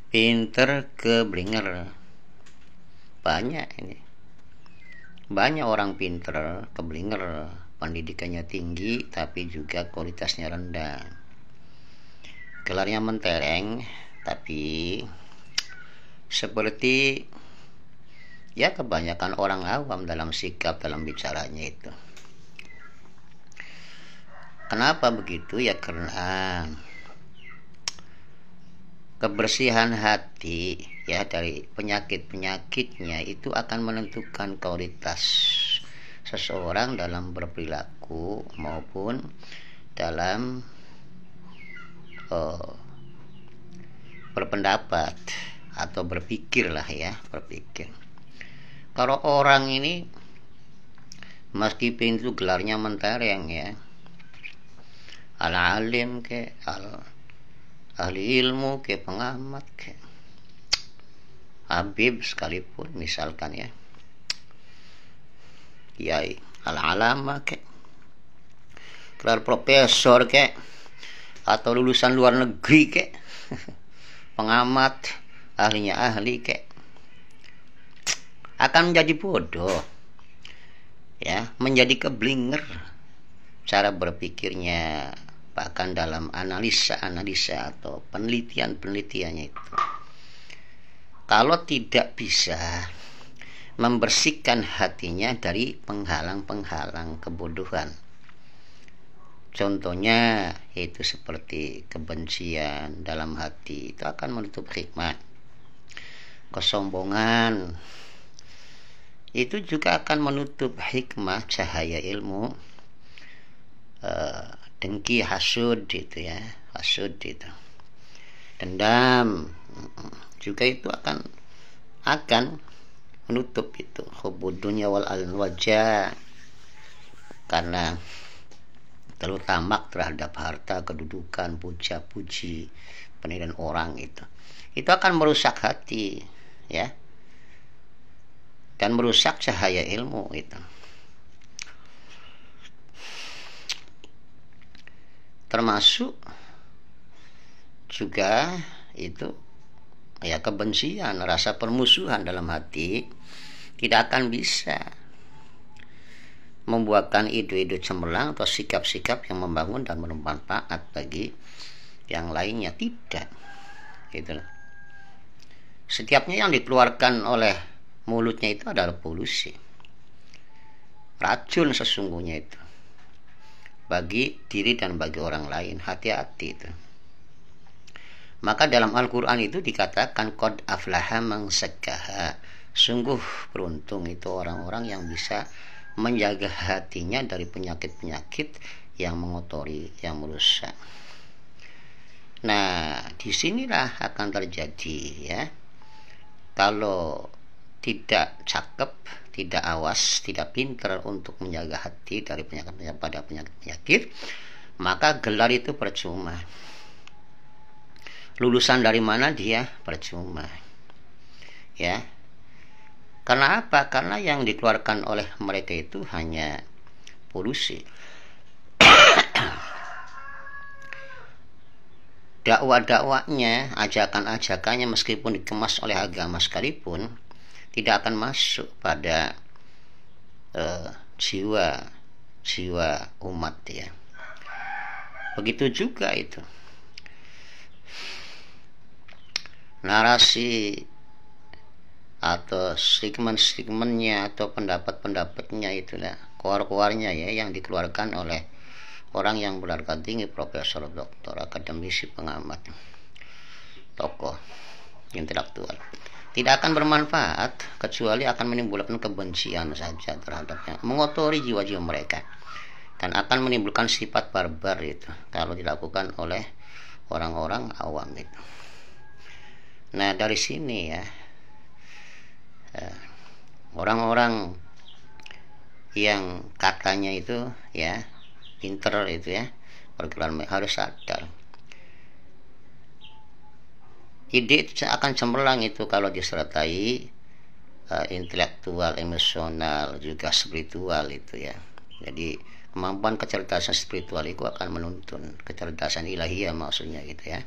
Pinter keblinger. Banyak ini. Banyak orang pinter keblinger, pendidikannya tinggi tapi juga kualitasnya rendah. Gelarnya mentereng, tapi seperti ya kebanyakan orang awam dalam sikap, dalam bicaranya itu. Kenapa begitu? Ya karena kebersihan hati ya dari penyakit-penyakitnya itu akan menentukan kualitas seseorang dalam berperilaku maupun dalam berpendapat atau berpikir lah ya, berpikir. Kalau orang ini meskipun itu gelarnya mentereng ya, al-alim ke ahli ilmu ke pengamat ke habib sekalipun misalkan ya, kiai al-alama ke gelar profesor ke atau lulusan luar negeri ke pengamat ahlinya ahli ke akan menjadi bodoh ya, menjadi keblinger cara berpikirnya, bahkan dalam analisa atau penelitiannya itu. Kalau tidak bisa membersihkan hatinya dari penghalang-penghalang kebodohan, contohnya yaitu seperti kebencian dalam hati, itu akan menutup hikmah. Kesombongan itu juga akan menutup hikmah cahaya ilmu. Dengki, hasud itu ya, hasud itu, dendam juga itu akan menutup itu hubud dunya wal wajah, karena terlalu tamak terhadap harta, kedudukan, puja-puji, penilaian orang itu akan merusak hati ya, dan merusak cahaya ilmu itu. Termasuk juga itu ya kebencian, rasa permusuhan dalam hati tidak akan bisa membuahkan ide-ide cemerlang atau sikap-sikap yang membangun dan bermanfaat bagi yang lainnya, tidak gitu. Setiapnya yang dikeluarkan oleh mulutnya itu adalah polusi, racun sesungguhnya itu bagi diri dan bagi orang lain. Hati-hati itu. Maka dalam Al-Quran itu dikatakan qad aflaha man zakkaha, sungguh beruntung itu orang-orang yang bisa menjaga hatinya dari penyakit-penyakit yang mengotori, yang merusak. Nah, disinilah akan terjadi ya, kalau tidak cakep, tidak awas, tidak pintar untuk menjaga hati dari penyakit-penyakit, maka gelar itu percuma. Lulusan dari mana dia percuma. Ya. Karena apa? Karena yang dikeluarkan oleh mereka itu hanya polusi. Dakwah-dakwahnya, ajakan-ajakannya meskipun dikemas oleh agama sekalipun, tidak akan masuk pada jiwa umat ya. Begitu juga itu narasi atau segmen-segmennya atau pendapat-pendapatnya itulah keluar-keluarnya ya, yang dikeluarkan oleh orang yang berharga tinggi, profesor, doktor, akademisi, pengamat, tokoh intelektual, tidak akan bermanfaat kecuali akan menimbulkan kebencian saja terhadapnya, mengotori jiwa-jiwa mereka, dan akan menimbulkan sifat barbar itu kalau dilakukan oleh orang-orang awam itu. Nah, dari sini ya, orang-orang yang katanya itu ya pinter itu ya, pergaulan harus sadar ide akan cemerlang itu kalau disertai intelektual, emosional, juga spiritual itu ya. Jadi kemampuan kecerdasan spiritual itu akan menuntun kecerdasan ilahiyah maksudnya gitu ya.